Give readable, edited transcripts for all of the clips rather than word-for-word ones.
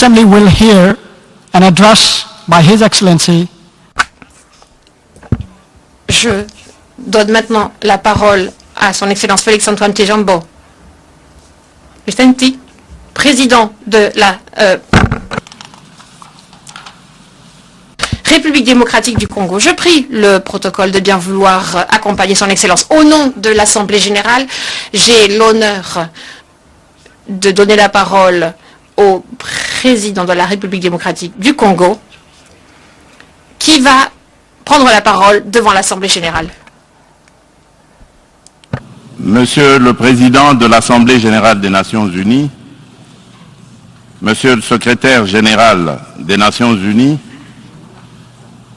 Assembly will hear an address by His Excellency. Je donne maintenant la parole à son Excellence Félix-Antoine Tshilombo, président de la République démocratique du Congo. Je prie le protocole de bien vouloir accompagner son Excellence. Au nom de l'Assemblée générale, j'ai l'honneur de donner la parole au président de la République démocratique du Congo, qui va prendre la parole devant l'Assemblée générale. Monsieur le Président de l'Assemblée générale des Nations unies, Monsieur le Secrétaire général des Nations unies,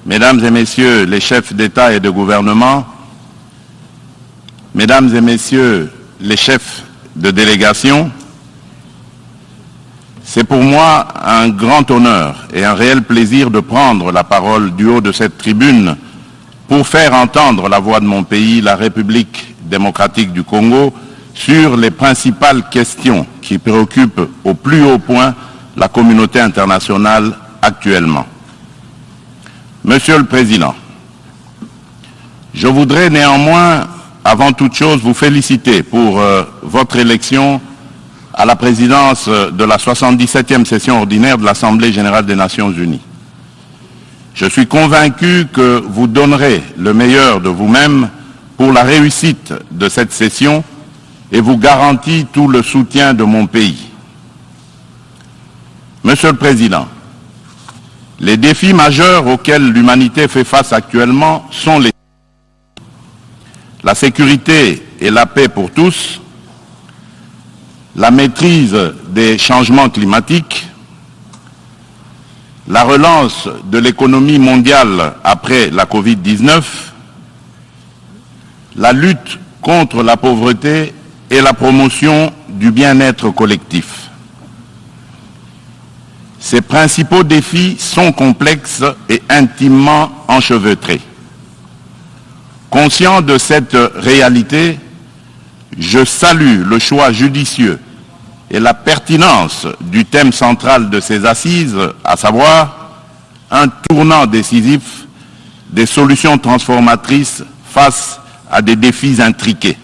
Mesdames et Messieurs les chefs d'État et de gouvernement, Mesdames et Messieurs les chefs de délégation, c'est pour moi un grand honneur et un réel plaisir de prendre la parole du haut de cette tribune pour faire entendre la voix de mon pays, la République démocratique du Congo, sur les principales questions qui préoccupent au plus haut point la communauté internationale actuellement. Monsieur le Président, je voudrais néanmoins, avant toute chose, vous féliciter pour votre élection à la présidence de la 77e session ordinaire de l'Assemblée générale des Nations unies. Je suis convaincu que vous donnerez le meilleur de vous-même pour la réussite de cette session et vous garantis tout le soutien de mon pays. Monsieur le Président, les défis majeurs auxquels l'humanité fait face actuellement sont la sécurité et la paix pour tous, la maîtrise des changements climatiques, la relance de l'économie mondiale après la Covid-19, la lutte contre la pauvreté et la promotion du bien-être collectif. Ces principaux défis sont complexes et intimement enchevêtrés. Conscient de cette réalité, je salue le choix judicieux et la pertinence du thème central de ces assises, à savoir un tournant décisif des solutions transformatrices face à des défis intriqués.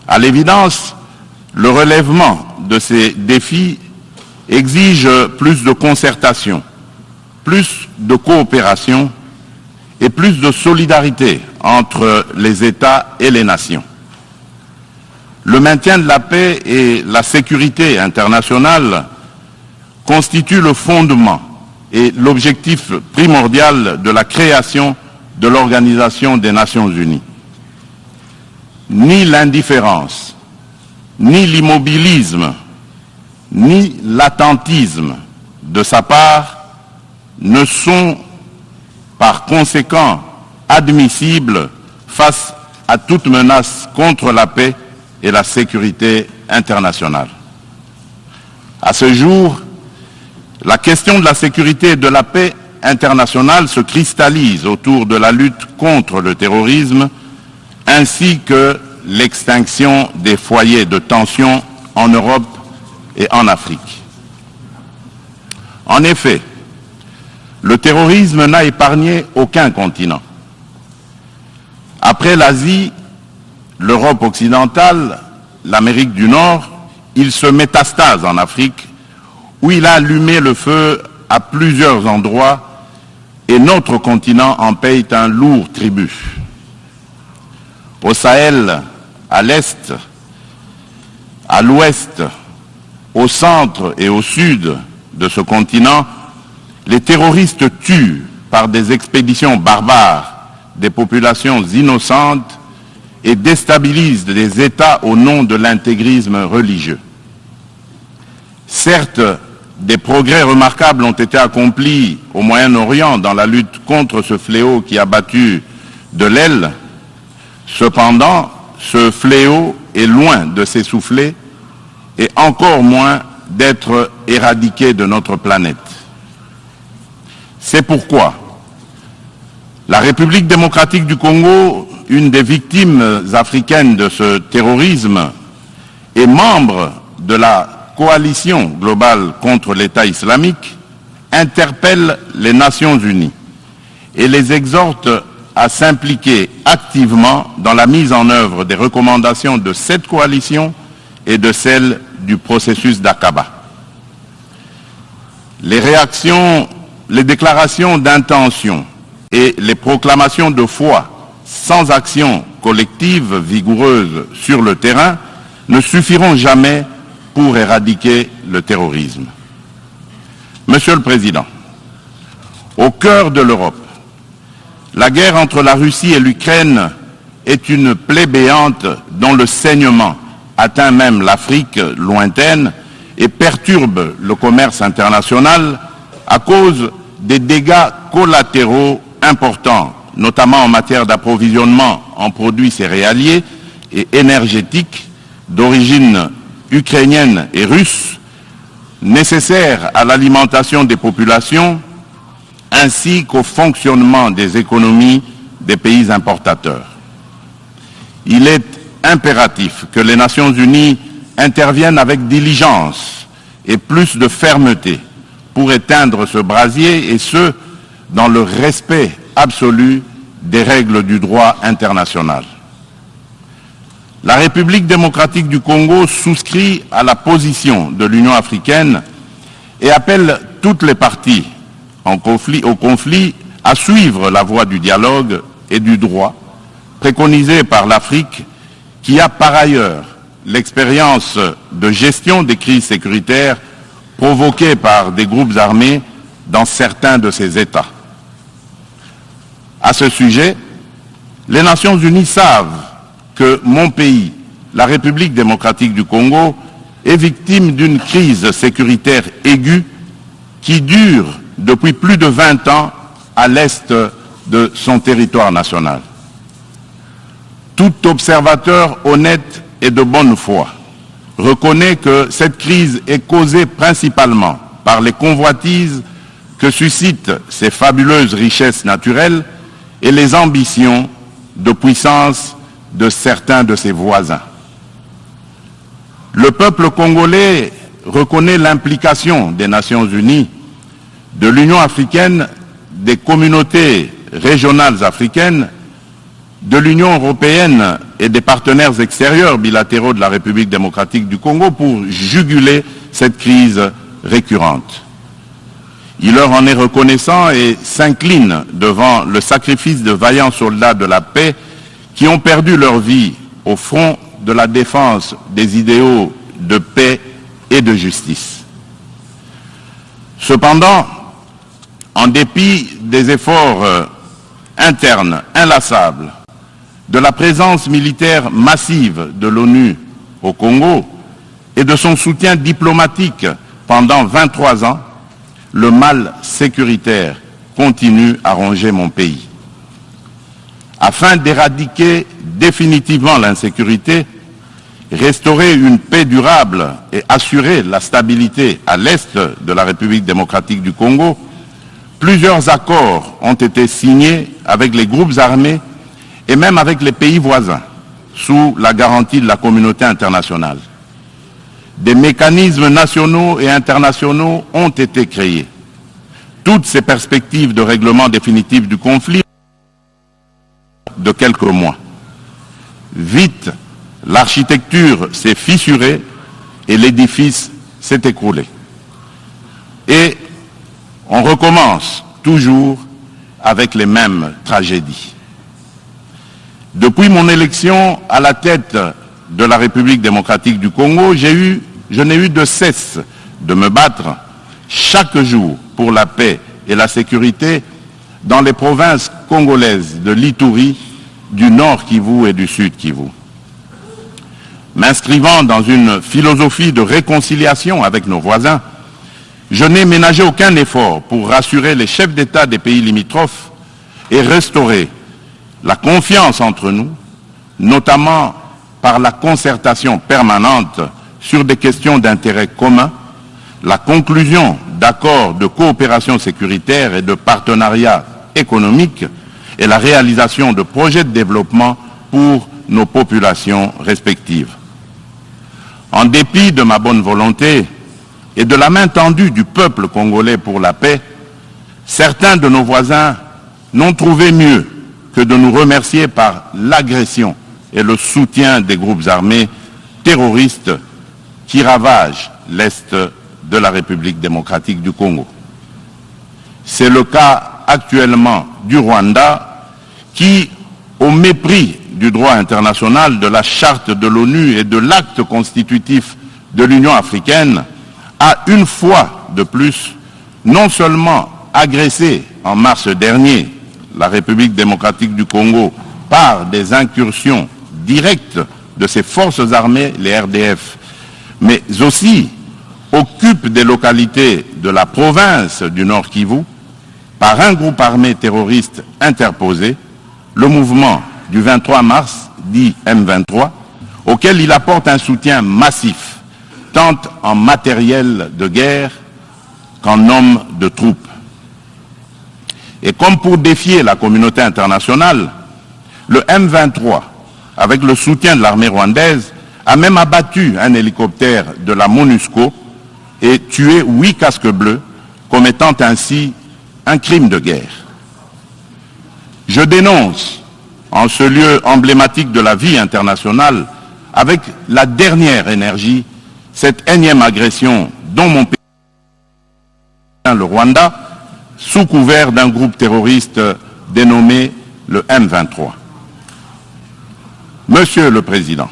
À l'évidence, le relèvement de ces défis exige plus de concertation, plus de coopération et plus de solidarité entre les États et les nations. Le maintien de la paix et la sécurité internationale constituent le fondement et l'objectif primordial de la création de l'Organisation des Nations Unies. Ni l'indifférence, ni l'immobilisme, ni l'attentisme de sa part ne sont par conséquent admissibles face à toute menace contre la paix et la sécurité internationale. À ce jour, la question de la sécurité et de la paix internationale se cristallise autour de la lutte contre le terrorisme ainsi que l'extinction des foyers de tension en Europe et en Afrique. En effet, le terrorisme n'a épargné aucun continent. Après l'Asie, l'Europe occidentale, l'Amérique du Nord, il se métastase en Afrique, où il a allumé le feu à plusieurs endroits et notre continent en paye un lourd tribut. Au Sahel, à l'Est, à l'Ouest, au centre et au sud de ce continent, les terroristes tuent par des expéditions barbares des populations innocentes et déstabilisent des États au nom de l'intégrisme religieux. Certes, des progrès remarquables ont été accomplis au Moyen-Orient dans la lutte contre ce fléau qui a battu de l'aile. Cependant, ce fléau est loin de s'essouffler et encore moins d'être éradiqué de notre planète. C'est pourquoi la République démocratique du Congo, une des victimes africaines de ce terrorisme, est membre de la coalition globale contre l'État islamique interpelle les Nations Unies et les exhorte à s'impliquer activement dans la mise en œuvre des recommandations de cette coalition et de celles du processus d'Aqaba. Les réactions, les déclarations d'intention et les proclamations de foi sans action collective vigoureuse sur le terrain ne suffiront jamais pour éradiquer le terrorisme. Monsieur le Président, au cœur de l'Europe, la guerre entre la Russie et l'Ukraine est une plaie béante dont le saignement atteint même l'Afrique lointaine et perturbe le commerce international à cause des dégâts collatéraux importants, notamment en matière d'approvisionnement en produits céréaliers et énergétiques d'origine ukrainienne et russe, nécessaires à l'alimentation des populations ainsi qu'au fonctionnement des économies des pays importateurs. Il est impératif que les Nations Unies interviennent avec diligence et plus de fermeté pour éteindre ce brasier, et ce, dans le respect absolu des règles du droit international. La République démocratique du Congo souscrit à la position de l'Union africaine et appelle toutes les parties au conflit à suivre la voie du dialogue et du droit préconisée par l'Afrique, qui a par ailleurs l'expérience de gestion des crises sécuritaires provoquées par des groupes armés dans certains de ces États. À ce sujet, les Nations Unies savent que mon pays, la République démocratique du Congo, est victime d'une crise sécuritaire aiguë qui dure depuis plus de 20 ans à l'est de son territoire national. Tout observateur honnête et de bonne foi reconnaît que cette crise est causée principalement par les convoitises que suscitent ces fabuleuses richesses naturelles et les ambitions de puissance de certains de ses voisins. Le peuple congolais reconnaît l'implication des Nations Unies, de l'Union africaine, des communautés régionales africaines, de l'Union européenne et des partenaires extérieurs bilatéraux de la République démocratique du Congo pour juguler cette crise récurrente. Il leur en est reconnaissant et s'incline devant le sacrifice de vaillants soldats de la paix qui ont perdu leur vie au front de la défense des idéaux de paix et de justice. Cependant, en dépit des efforts internes inlassables, de la présence militaire massive de l'ONU au Congo et de son soutien diplomatique pendant 23 ans, le mal sécuritaire continue à ronger mon pays. Afin d'éradiquer définitivement l'insécurité, restaurer une paix durable et assurer la stabilité à l'est de la République démocratique du Congo, plusieurs accords ont été signés avec les groupes armés et même avec les pays voisins, sous la garantie de la communauté internationale. Des mécanismes nationaux et internationaux ont été créés. Toutes ces perspectives de règlement définitif du conflit de quelques mois. Vite, l'architecture s'est fissurée et l'édifice s'est écroulé. Et on recommence toujours avec les mêmes tragédies. Depuis mon élection à la tête de la République démocratique du Congo, je n'ai eu de cesse de me battre chaque jour pour la paix et la sécurité dans les provinces congolaises de l'Ituri, du Nord Kivu et du Sud Kivu. M'inscrivant dans une philosophie de réconciliation avec nos voisins, je n'ai ménagé aucun effort pour rassurer les chefs d'État des pays limitrophes et restaurer la confiance entre nous, notamment par la concertation permanente sur des questions d'intérêt commun, la conclusion d'accords de coopération sécuritaire et de partenariat économique et la réalisation de projets de développement pour nos populations respectives. En dépit de ma bonne volonté et de la main tendue du peuple congolais pour la paix, certains de nos voisins n'ont trouvé mieux que de nous remercier par l'agression et le soutien des groupes armés terroristes qui ravagent l'Est de la République démocratique du Congo. C'est le cas actuellement du Rwanda qui, au mépris du droit international, de la charte de l'ONU et de l'acte constitutif de l'Union africaine, a une fois de plus non seulement agressé en mars dernier la République démocratique du Congo par des incursions directes de ses forces armées, les RDF, mais aussi occupe des localités de la province du Nord Kivu par un groupe armé terroriste interposé, le mouvement du 23 mars, dit M23, auquel il apporte un soutien massif, tant en matériel de guerre qu'en hommes de troupes. Et comme pour défier la communauté internationale, le M23, avec le soutien de l'armée rwandaise, a même abattu un hélicoptère de la MONUSCO et tué 8 casques bleus, commettant ainsi un crime de guerre. Je dénonce, en ce lieu emblématique de la vie internationale, avec la dernière énergie, cette énième agression dont mon pays, le Rwanda, sous couvert d'un groupe terroriste dénommé le M23. Monsieur le Président,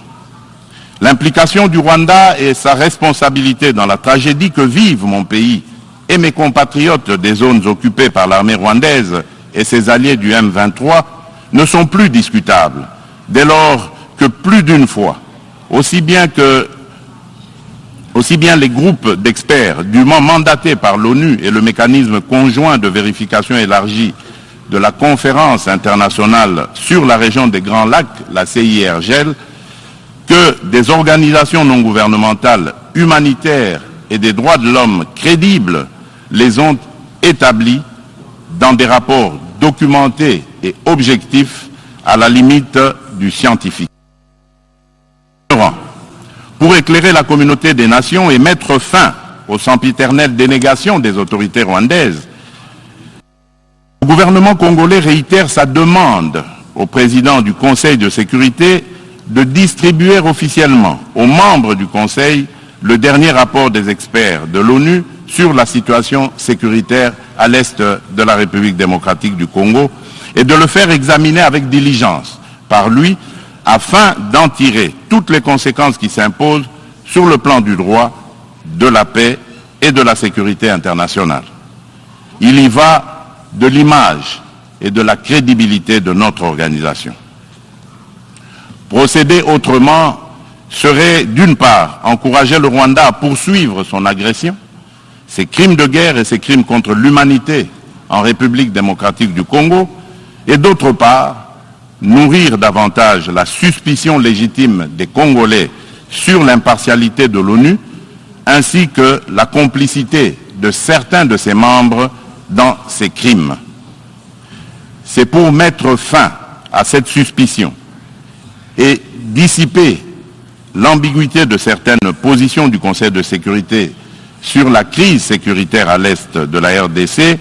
l'implication du Rwanda et sa responsabilité dans la tragédie que vivent mon pays et mes compatriotes des zones occupées par l'armée rwandaise et ses alliés du M23 ne sont plus discutables, dès lors que plus d'une fois, aussi bien les groupes d'experts dûment mandatés par l'ONU et le mécanisme conjoint de vérification élargie de la conférence internationale sur la région des Grands Lacs, la CIRGL, que des organisations non gouvernementales humanitaires et des droits de l'homme crédibles les ont établis dans des rapports documentés et objectifs à la limite du scientifique. Pour éclairer la communauté des nations et mettre fin aux sempiternelles dénégations des autorités rwandaises, le gouvernement congolais réitère sa demande au président du Conseil de sécurité de distribuer officiellement aux membres du Conseil le dernier rapport des experts de l'ONU sur la situation sécuritaire à l'est de la République démocratique du Congo et de le faire examiner avec diligence par lui afin d'en tirer toutes les conséquences qui s'imposent sur le plan du droit, de la paix et de la sécurité internationale. Il y va de l'image et de la crédibilité de notre organisation. Procéder autrement serait, d'une part, encourager le Rwanda à poursuivre son agression, ses crimes de guerre et ses crimes contre l'humanité en République démocratique du Congo, et d'autre part, nourrir davantage la suspicion légitime des Congolais sur l'impartialité de l'ONU, ainsi que la complicité de certains de ses membres dans ces crimes. C'est pour mettre fin à cette suspicion et dissiper l'ambiguïté de certaines positions du Conseil de sécurité sur la crise sécuritaire à l'est de la RDC,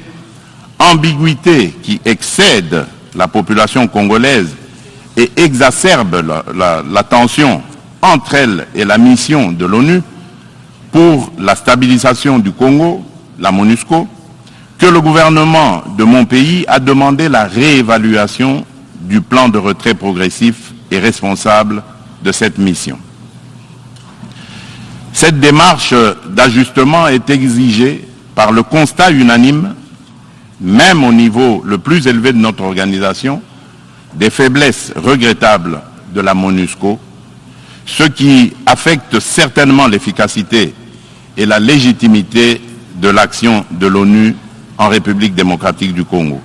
ambiguïté qui excède la population congolaise et exacerbe la tension entre elle et la mission de l'ONU pour la stabilisation du Congo, la MONUSCO, que le gouvernement de mon pays a demandé la réévaluation du plan de retrait progressif et responsable de cette mission. Cette démarche d'ajustement est exigée par le constat unanime, même au niveau le plus élevé de notre organisation, des faiblesses regrettables de la MONUSCO, ce qui affecte certainement l'efficacité et la légitimité de l'action de l'ONU en République démocratique du Congo.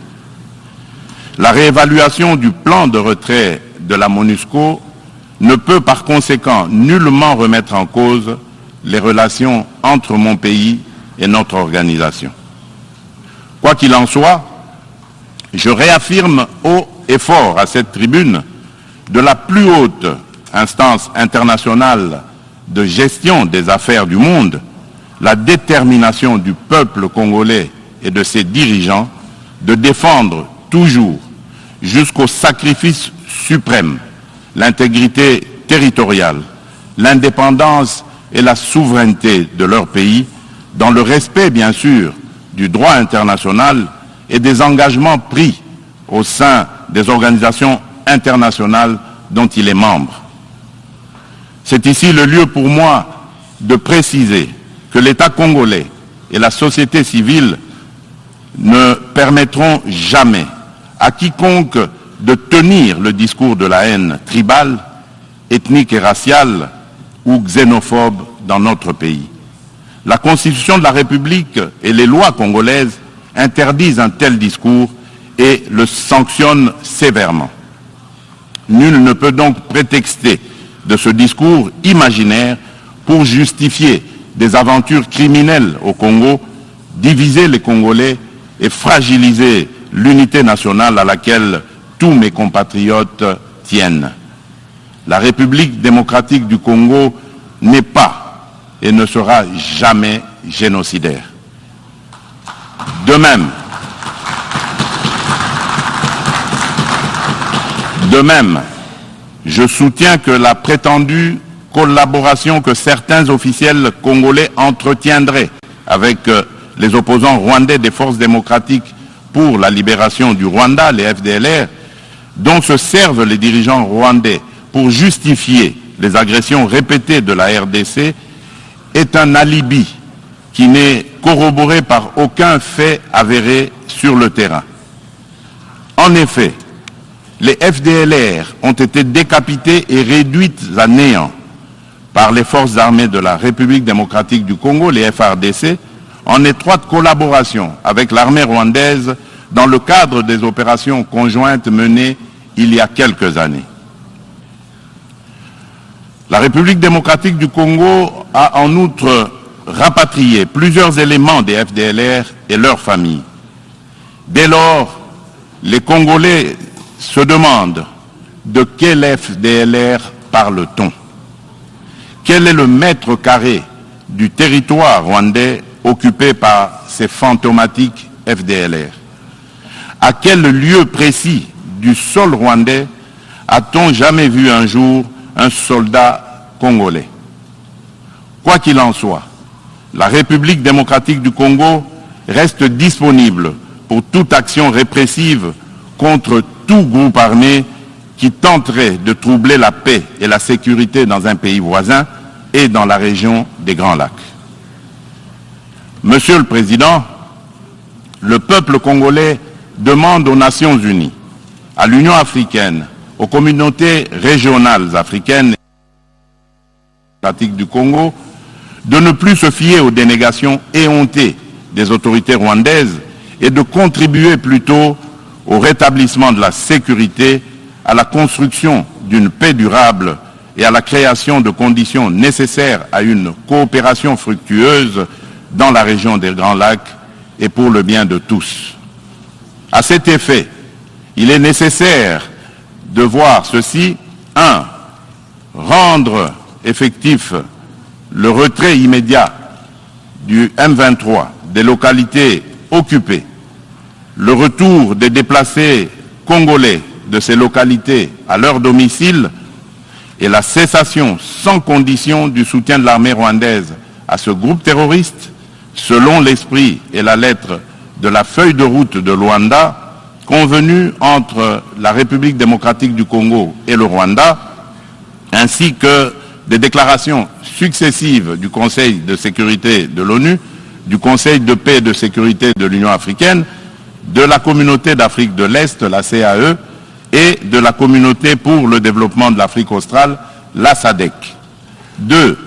La réévaluation du plan de retrait de la MONUSCO ne peut par conséquent nullement remettre en cause les relations entre mon pays et notre organisation. Quoi qu'il en soit, je réaffirme haut et fort à cette tribune de la plus haute instance internationale de gestion des affaires du monde, la détermination du peuple congolais et de ses dirigeants de défendre toujours, jusqu'au sacrifice suprême, l'intégrité territoriale, l'indépendance et la souveraineté de leur pays, dans le respect, bien sûr, du droit international et des engagements pris au sein des organisations internationales dont il est membre. C'est ici le lieu pour moi de préciser que l'État congolais et la société civile ne permettront jamais à quiconque de tenir le discours de la haine tribale, ethnique et raciale ou xénophobe dans notre pays. La Constitution de la République et les lois congolaises interdisent un tel discours et le sanctionnent sévèrement. Nul ne peut donc prétexter de ce discours imaginaire pour justifier des aventures criminelles au Congo, diviser les Congolais et fragiliser l'unité nationale à laquelle tous mes compatriotes tiennent. La République démocratique du Congo n'est pas et ne sera jamais génocidaire. De même, je soutiens que la prétendue collaboration que certains officiels congolais entretiendraient avec les opposants rwandais des forces démocratiques pour la libération du Rwanda, les FDLR, dont se servent les dirigeants rwandais pour justifier les agressions répétées de la RDC, est un alibi qui n'est corroboré par aucun fait avéré sur le terrain. En effet, les FDLR ont été décapités et réduites à néant par les forces armées de la République démocratique du Congo, les FARDC, en étroite collaboration avec l'armée rwandaise dans le cadre des opérations conjointes menées il y a quelques années. La République démocratique du Congo a en outre rapatrié plusieurs éléments des FDLR et leurs familles. Dès lors, les Congolais se demandent de quel FDLR parle-t-on? Quel est le mètre carré du territoire rwandais occupé par ces fantomatiques FDLR? À quel lieu précis du sol rwandais a-t-on jamais vu un jour un soldat congolais? Quoi qu'il en soit, la République démocratique du Congo reste disponible pour toute action répressive contre tout groupe armé qui tenterait de troubler la paix et la sécurité dans un pays voisin et dans la région des Grands Lacs. Monsieur le Président, le peuple congolais demande aux Nations Unies, à l'Union africaine, aux communautés régionales africaines et démocratiques du Congo, de ne plus se fier aux dénégations éhontées des autorités rwandaises et de contribuer plutôt au rétablissement de la sécurité, à la construction d'une paix durable et à la création de conditions nécessaires à une coopération fructueuse dans la région des Grands Lacs et pour le bien de tous. À cet effet, il est nécessaire de voir ceci. 1. Rendre effectif le retrait immédiat du M23 des localités occupées, le retour des déplacés congolais de ces localités à leur domicile et la cessation sans condition du soutien de l'armée rwandaise à ce groupe terroriste, selon l'esprit et la lettre de la feuille de route de Luanda, convenue entre la République démocratique du Congo et le Rwanda, ainsi que des déclarations successives du Conseil de sécurité de l'ONU, du Conseil de paix et de sécurité de l'Union africaine, de la Communauté d'Afrique de l'Est, la CAE, et de la Communauté pour le développement de l'Afrique australe, la SADC. 2.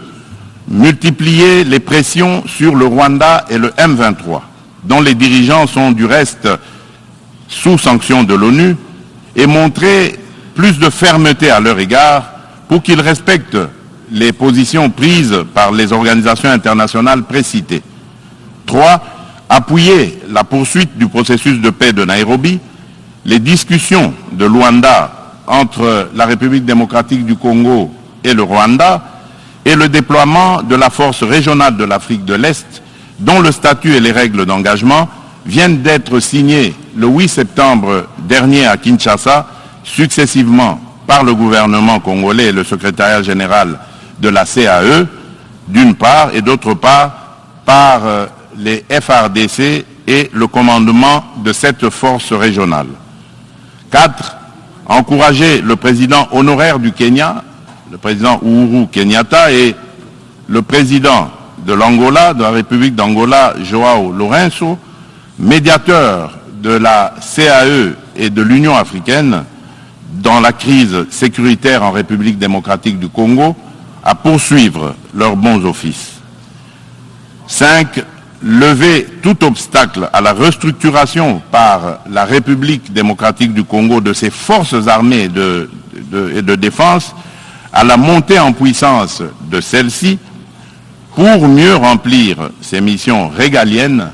Multiplier les pressions sur le Rwanda et le M23, dont les dirigeants sont du reste sous sanction de l'ONU, et montrer plus de fermeté à leur égard pour qu'ils respectent les positions prises par les organisations internationales précitées. 3. Appuyer la poursuite du processus de paix de Nairobi, les discussions de Luanda entre la République démocratique du Congo et le Rwanda, et le déploiement de la force régionale de l'Afrique de l'Est, dont le statut et les règles d'engagement viennent d'être signés le 8 septembre dernier à Kinshasa, successivement par le gouvernement congolais et le secrétariat général de la CAE, d'une part, et d'autre part, par les FARDC et le commandement de cette force régionale. 4. Encourager le président honoraire du Kenya, le président Uhuru Kenyatta, et le président de l'Angola, de la République d'Angola, João Lourenço, médiateur de la CAE et de l'Union africaine dans la crise sécuritaire en République démocratique du Congo, à poursuivre leurs bons offices. 5. Lever tout obstacle à la restructuration par la République démocratique du Congo de ses forces armées et de défense, à la montée en puissance de celles-ci pour mieux remplir ses missions régaliennes,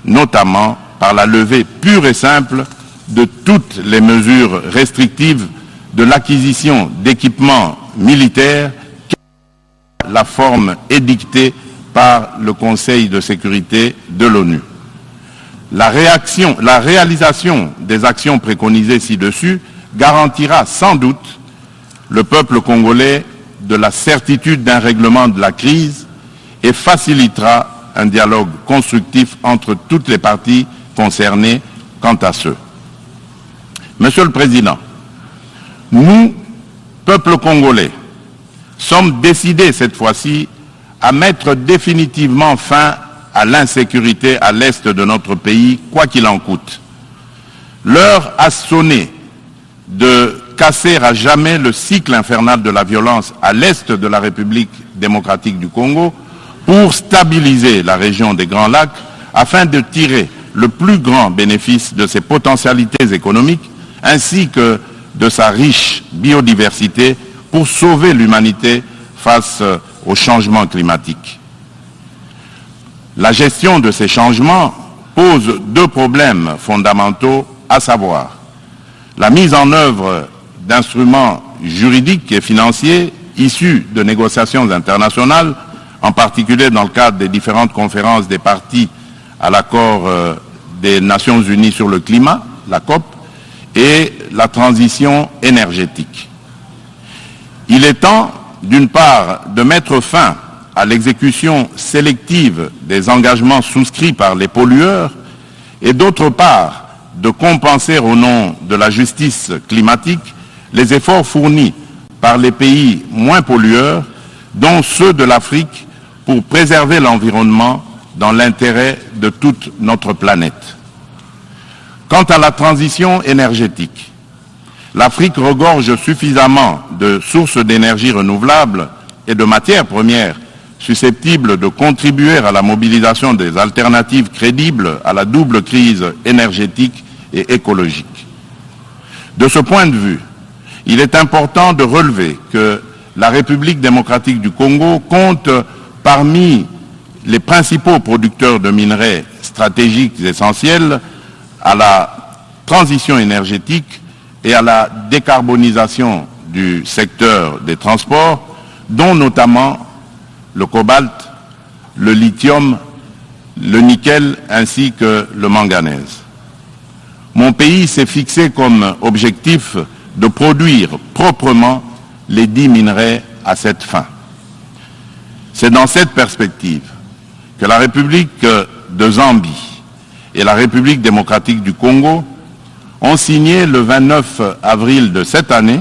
notamment par la levée pure et simple de toutes les mesures restrictives de l'acquisition d'équipements militaires, la forme édictée par le Conseil de sécurité de l'ONU. La réalisation des actions préconisées ci-dessus garantira sans doute le peuple congolais de la certitude d'un règlement de la crise et facilitera un dialogue constructif entre toutes les parties concernées quant à ce. Monsieur le Président, nous, peuple congolais, sommes décidés cette fois-ci à mettre définitivement fin à l'insécurité à l'est de notre pays, quoi qu'il en coûte. L'heure a sonné de casser à jamais le cycle infernal de la violence à l'est de la République démocratique du Congo pour stabiliser la région des Grands Lacs afin de tirer le plus grand bénéfice de ses potentialités économiques ainsi que de sa riche biodiversité pour sauver l'humanité face au changement climatique. La gestion de ces changements pose deux problèmes fondamentaux, à savoir la mise en œuvre d'instruments juridiques et financiers issus de négociations internationales, en particulier dans le cadre des différentes conférences des parties à l'accord des Nations Unies sur le climat, la COP, et la transition énergétique. Il est temps, d'une part, de mettre fin à l'exécution sélective des engagements souscrits par les pollueurs et d'autre part, de compenser au nom de la justice climatique les efforts fournis par les pays moins pollueurs, dont ceux de l'Afrique, pour préserver l'environnement dans l'intérêt de toute notre planète. Quant à la transition énergétique, l'Afrique regorge suffisamment de sources d'énergie renouvelables et de matières premières susceptibles de contribuer à la mobilisation des alternatives crédibles à la double crise énergétique et écologique. De ce point de vue, il est important de relever que la République démocratique du Congo compte parmi les principaux producteurs de minerais stratégiques essentiels à la transition énergétique et à la décarbonisation du secteur des transports, dont notamment le cobalt, le lithium, le nickel ainsi que le manganèse. Mon pays s'est fixé comme objectif de produire proprement les 10 minerais à cette fin. C'est dans cette perspective que la République de Zambie et la République démocratique du Congo ont signé le 29 avril de cette année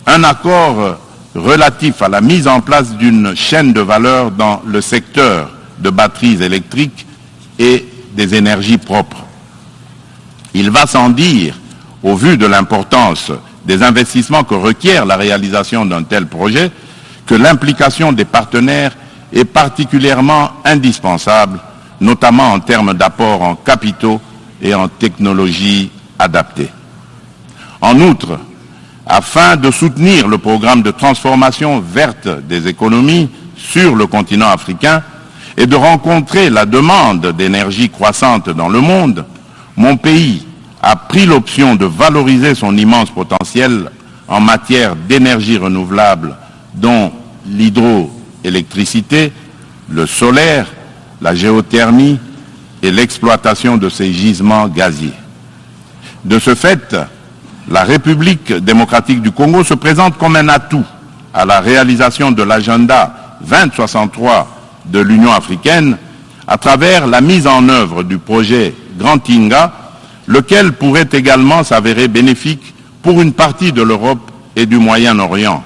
un accord relatif à la mise en place d'une chaîne de valeur dans le secteur de batteries électriques et des énergies propres. Il va sans dire, au vu de l'importance des investissements que requiert la réalisation d'un tel projet, que l'implication des partenaires est particulièrement indispensable, notamment en termes d'apport en capitaux et en technologies adaptées. En outre, afin de soutenir le programme de transformation verte des économies sur le continent africain et de rencontrer la demande d'énergie croissante dans le monde, mon pays a pris l'option de valoriser son immense potentiel en matière d'énergie renouvelable, dont l'hydroélectricité, le solaire, la géothermie et l'exploitation de ces gisements gaziers. De ce fait, la République démocratique du Congo se présente comme un atout à la réalisation de l'agenda 2063 de l'Union africaine à travers la mise en œuvre du projet Grand Inga, lequel pourrait également s'avérer bénéfique pour une partie de l'Europe et du Moyen-Orient.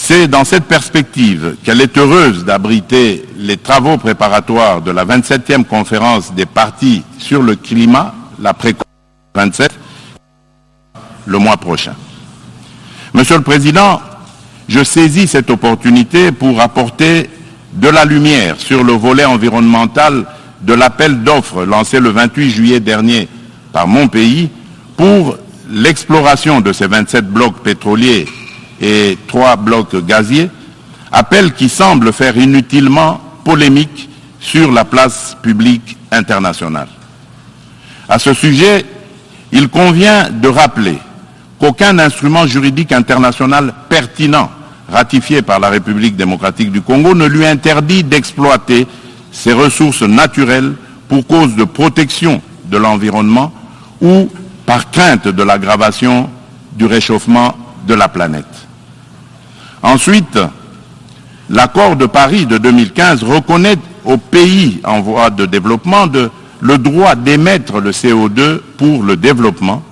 C'est dans cette perspective qu'elle est heureuse d'abriter les travaux préparatoires de la 27e conférence des partis sur le climat, la pré-27, le mois prochain. Monsieur le Président, je saisis cette opportunité pour apporter de la lumière sur le volet environnemental de l'appel d'offres lancé le 28 juillet dernier par mon pays pour l'exploration de ces 27 blocs pétroliers et 3 blocs gaziers, appel qui semble faire inutilement polémique sur la place publique internationale. À ce sujet, il convient de rappeler qu'aucun instrument juridique international pertinent ratifié par la République démocratique du Congo ne lui interdit d'exploiter ses ressources naturelles pour cause de protection de l'environnement ou par crainte de l'aggravation du réchauffement de la planète. Ensuite, l'accord de Paris de 2015 reconnaît aux pays en voie de développement le droit d'émettre le CO2 pour le développement,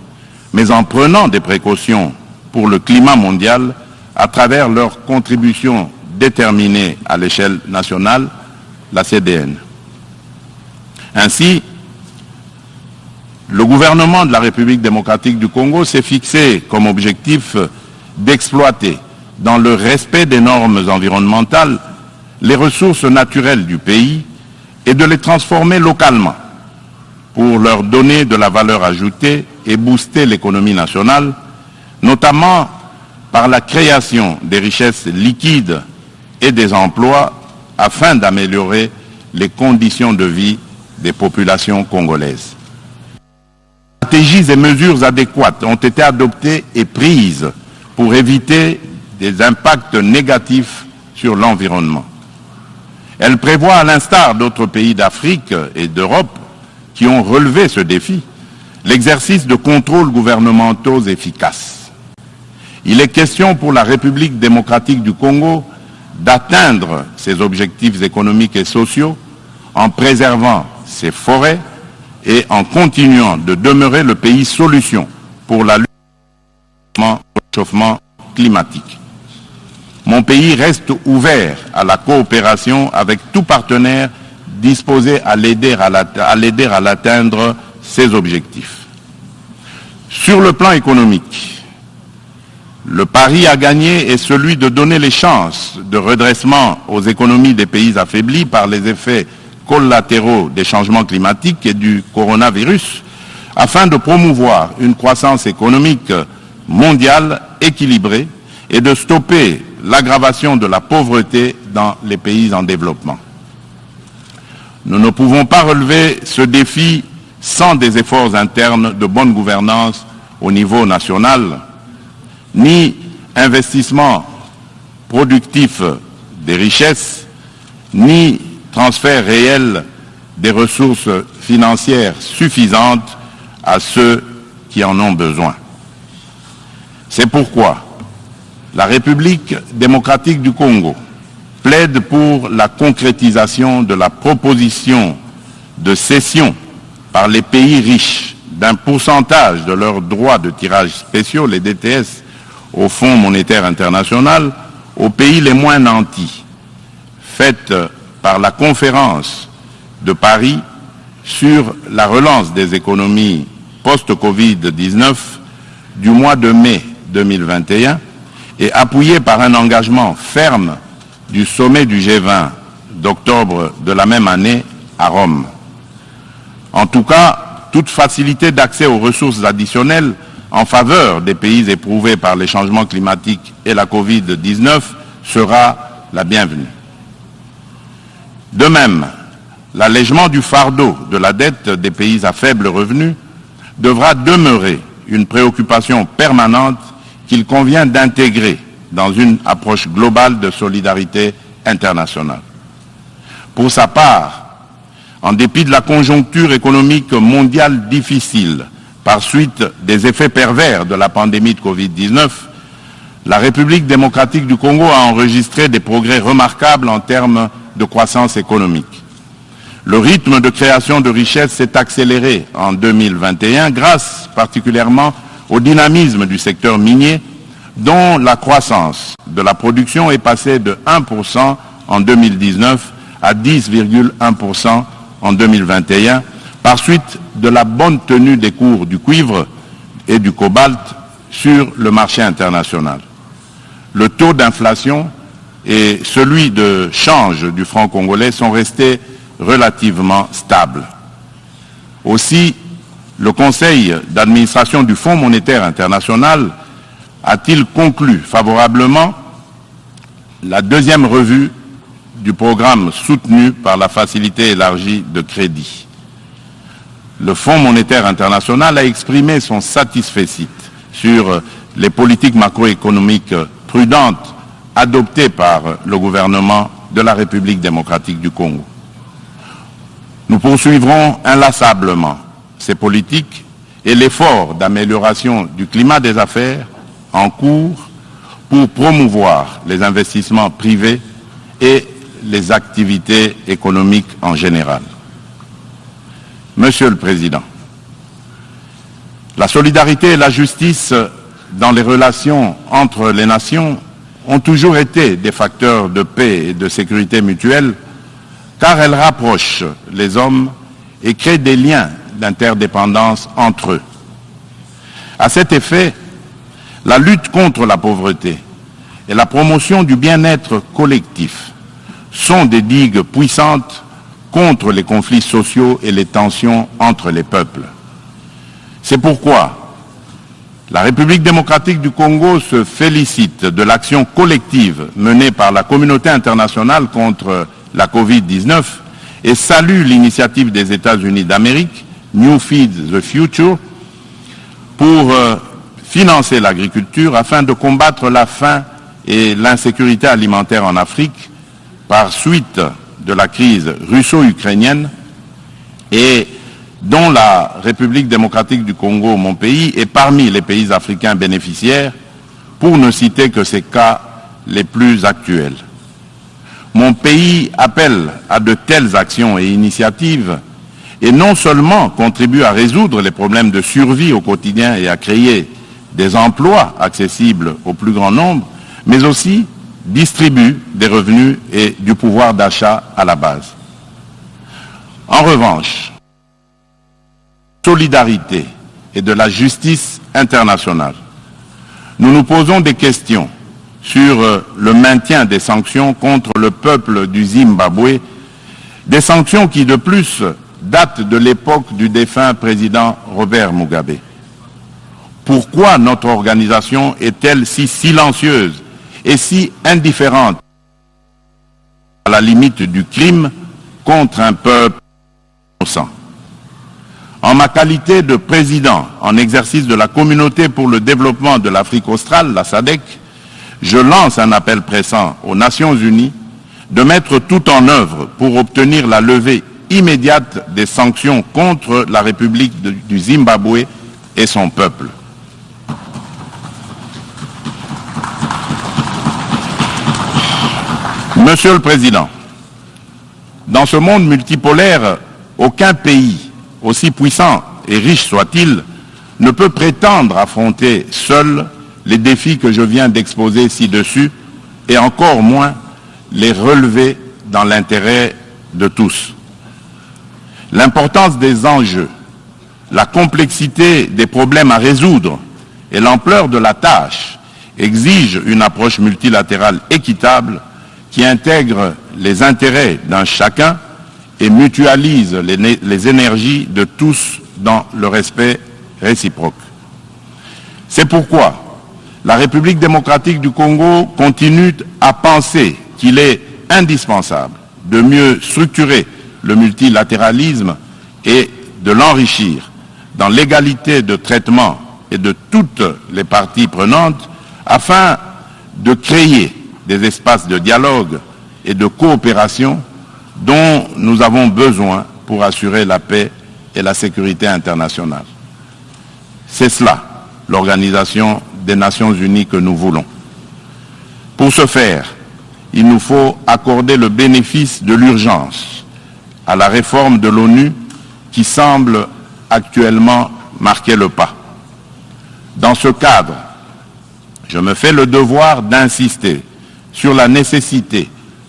mais en prenant des précautions pour le climat mondial à travers leur contribution déterminée à l'échelle nationale, la CDN. Ainsi, le gouvernement de la République démocratique du Congo s'est fixé comme objectif d'exploiter, dans le respect des normes environnementales, les ressources naturelles du pays et de les transformer localement pour leur donner de la valeur ajoutée et booster l'économie nationale, notamment par la création des richesses liquides et des emplois afin d'améliorer les conditions de vie des populations congolaises. Stratégies et mesures adéquates ont été adoptées et prises pour éviter des impacts négatifs sur l'environnement. Elle prévoit, à l'instar d'autres pays d'Afrique et d'Europe qui ont relevé ce défi, l'exercice de contrôles gouvernementaux efficaces. Il est question pour la République démocratique du Congo d'atteindre ses objectifs économiques et sociaux en préservant ses forêts et en continuant de demeurer le pays solution pour la lutte contre le réchauffement climatique. Mon pays reste ouvert à la coopération avec tout partenaire disposé à l'aider à l'atteindre ses objectifs. Sur le plan économique, le pari à gagner est celui de donner les chances de redressement aux économies des pays affaiblis par les effets collatéraux des changements climatiques et du coronavirus, afin de promouvoir une croissance économique mondiale équilibrée et de stopper l'aggravation de la pauvreté dans les pays en développement. Nous ne pouvons pas relever ce défi sans des efforts internes de bonne gouvernance au niveau national, ni investissement productif des richesses, ni transfert réel des ressources financières suffisantes à ceux qui en ont besoin. C'est pourquoi la République démocratique du Congo plaide pour la concrétisation de la proposition de cession par les pays riches d'un pourcentage de leurs droits de tirage spéciaux, les DTS, au Fonds monétaire international, aux pays les moins nantis, faite par la conférence de Paris sur la relance des économies post-Covid-19 du mois de mai 2021 et appuyée par un engagement ferme du sommet du G20 d'octobre de la même année à Rome. En tout cas, toute facilité d'accès aux ressources additionnelles en faveur des pays éprouvés par les changements climatiques et la Covid-19 sera la bienvenue. De même, l'allègement du fardeau de la dette des pays à faible revenu devra demeurer une préoccupation permanente qu'il convient d'intégrer dans une approche globale de solidarité internationale. Pour sa part, en dépit de la conjoncture économique mondiale difficile par suite des effets pervers de la pandémie de Covid-19, la République démocratique du Congo a enregistré des progrès remarquables en termes de croissance économique. Le rythme de création de richesses s'est accéléré en 2021 grâce particulièrement au dynamisme du secteur minier dont la croissance de la production est passée de 1% en 2019 à 10,1% en 2021 par suite de la bonne tenue des cours du cuivre et du cobalt sur le marché international. Le taux d'inflation et celui de change du franc congolais sont restés relativement stables. Aussi, le Conseil d'administration du Fonds monétaire international a-t-il conclu favorablement la deuxième revue du programme soutenu par la facilité élargie de crédit. Le Fonds monétaire international a exprimé son satisfecit sur les politiques macroéconomiques prudentes adoptées par le gouvernement de la République démocratique du Congo. Nous poursuivrons inlassablement ces politiques et l'effort d'amélioration du climat des affaires en cours pour promouvoir les investissements privés et les activités économiques en général. Monsieur le Président, la solidarité et la justice dans les relations entre les nations ont toujours été des facteurs de paix et de sécurité mutuelle car elles rapprochent les hommes et créent des liens d'interdépendance entre eux. À cet effet, la lutte contre la pauvreté et la promotion du bien-être collectif sont des digues puissantes contre les conflits sociaux et les tensions entre les peuples. C'est pourquoi la République démocratique du Congo se félicite de l'action collective menée par la communauté internationale contre la Covid-19 et salue l'initiative des États-Unis d'Amérique, New Feed the Future, pour financer l'agriculture afin de combattre la faim et l'insécurité alimentaire en Afrique par suite de la crise russo-ukrainienne et dont la République démocratique du Congo, mon pays, est parmi les pays africains bénéficiaires, pour ne citer que ces cas les plus actuels. Mon pays appelle à de telles actions et initiatives et non seulement contribue à résoudre les problèmes de survie au quotidien et à créer des emplois accessibles au plus grand nombre, mais aussi distribue des revenus et du pouvoir d'achat à la base. En revanche, solidarité et de la justice internationale, nous nous posons des questions sur le maintien des sanctions contre le peuple du Zimbabwe, des sanctions qui de plus datent de l'époque du défunt président Robert Mugabe. Pourquoi notre organisation est-elle si silencieuse et si indifférente à la limite du crime contre un peuple innocent? En ma qualité de président en exercice de la Communauté pour le développement de l'Afrique australe, la SADC, je lance un appel pressant aux Nations Unies de mettre tout en œuvre pour obtenir la levée immédiate des sanctions contre la République du Zimbabwe et son peuple. Monsieur le Président, dans ce monde multipolaire, aucun pays, aussi puissant et riche soit-il, ne peut prétendre affronter seul les défis que je viens d'exposer ci-dessus, et encore moins les relever dans l'intérêt de tous. L'importance des enjeux, la complexité des problèmes à résoudre et l'ampleur de la tâche exigent une approche multilatérale équitable qui intègre les intérêts d'un chacun et mutualise les énergies de tous dans le respect réciproque. C'est pourquoi la République démocratique du Congo continue à penser qu'il est indispensable de mieux structurer le multilatéralisme et de l'enrichir dans l'égalité de traitement et de toutes les parties prenantes afin de créer des espaces de dialogue et de coopération dont nous avons besoin pour assurer la paix et la sécurité internationale. C'est cela, l'Organisation des Nations Unies que nous voulons. Pour ce faire, il nous faut accorder le bénéfice de l'urgence à la réforme de l'ONU qui semble actuellement marquer le pas. Dans ce cadre, je me fais le devoir d'insister sur la nécessité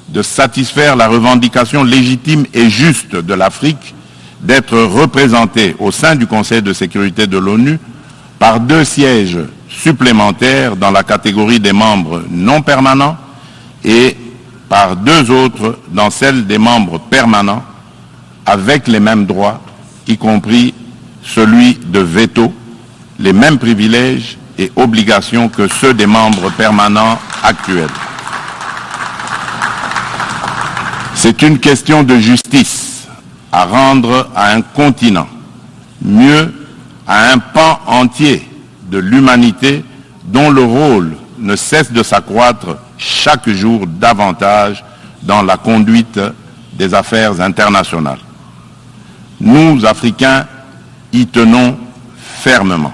de satisfaire la revendication légitime et juste de l'Afrique d'être représentée au sein du Conseil de sécurité de l'ONU par 2 sièges supplémentaires dans la catégorie des membres non permanents et par 2 autres dans celle des membres permanents avec les mêmes droits, y compris celui de veto, les mêmes privilèges et obligations que ceux des membres permanents actuels. C'est une question de justice à rendre à un continent, mieux à un pan entier de l'humanité dont le rôle ne cesse de s'accroître chaque jour davantage dans la conduite des affaires internationales. Nous, Africains, y tenons fermement.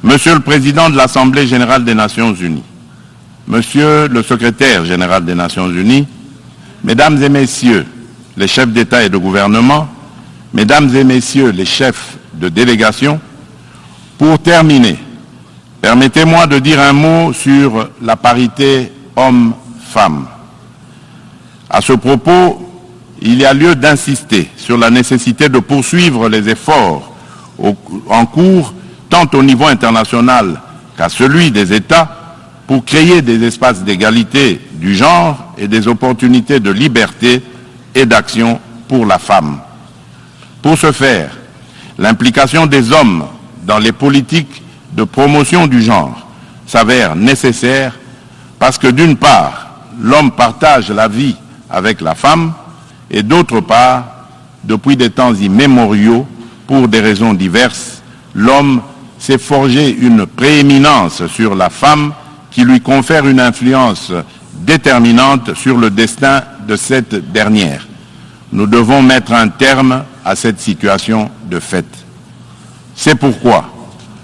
Monsieur le Président de l'Assemblée générale des Nations unies, Monsieur le Secrétaire général des Nations unies, Mesdames et Messieurs les chefs d'État et de gouvernement, Mesdames et Messieurs les chefs de délégation, pour terminer, permettez-moi de dire un mot sur la parité homme-femme. À ce propos, il y a lieu d'insister sur la nécessité de poursuivre les efforts en cours, tant au niveau international qu'à celui des États, pour créer des espaces d'égalité du genre et des opportunités de liberté et d'action pour la femme. Pour ce faire, l'implication des hommes dans les politiques de promotion du genre s'avère nécessaire parce que d'une part, l'homme partage la vie avec la femme et d'autre part, depuis des temps immémoriaux, pour des raisons diverses, l'homme s'est forgé une prééminence sur la femme qui lui confère une influence déterminante sur le destin de cette dernière. Nous devons mettre un terme à cette situation de fait. C'est pourquoi,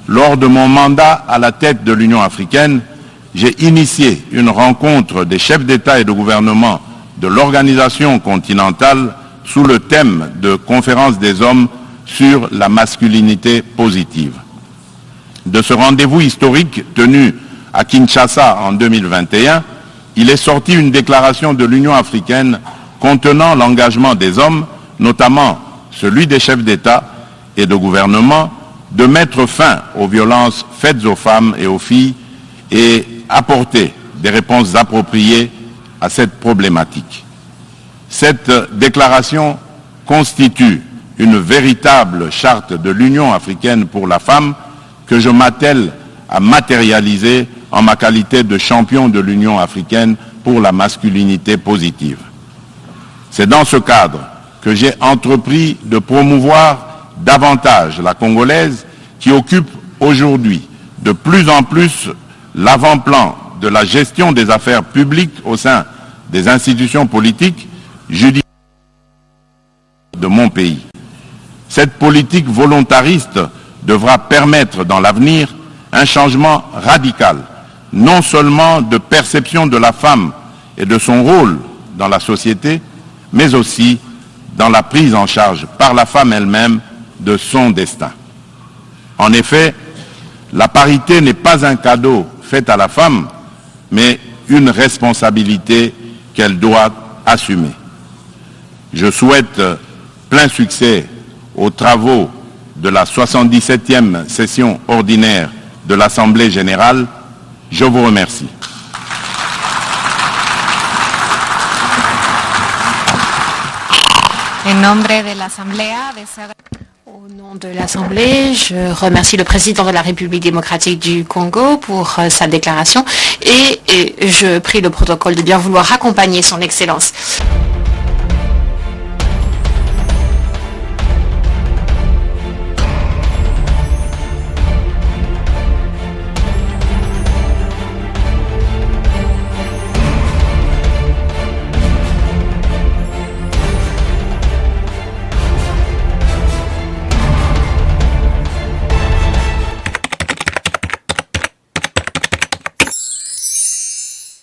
lors de mon mandat à la tête de l'Union africaine, j'ai initié une rencontre des chefs d'État et de gouvernement de l'organisation continentale sous le thème de Conférence des hommes sur la masculinité positive. De ce rendez-vous historique tenu à Kinshasa en 2021, il est sorti une déclaration de l'Union africaine contenant l'engagement des hommes, notamment celui des chefs d'État et de gouvernement, de mettre fin aux violences faites aux femmes et aux filles et apporter des réponses appropriées à cette problématique. Cette déclaration constitue une véritable charte de l'Union africaine pour la femme que je m'attelle à matérialiser en ma qualité de champion de l'Union africaine pour la masculinité positive. C'est dans ce cadre que j'ai entrepris de promouvoir davantage la Congolaise qui occupe aujourd'hui de plus en plus l'avant-plan de la gestion des affaires publiques au sein des institutions politiques, judiciaires de mon pays. Cette politique volontariste devra permettre dans l'avenir un changement radical, non seulement de perception de la femme et de son rôle dans la société, mais aussi dans la prise en charge par la femme elle-même de son destin. En effet, la parité n'est pas un cadeau fait à la femme, mais une responsabilité qu'elle doit assumer. Je souhaite plein succès aux travaux de la 77e session ordinaire de l'Assemblée générale. Je vous remercie. Au nom de l'Assemblée, je remercie le président de la République démocratique du Congo pour sa déclaration et je prie le protocole de bien vouloir accompagner son Excellence.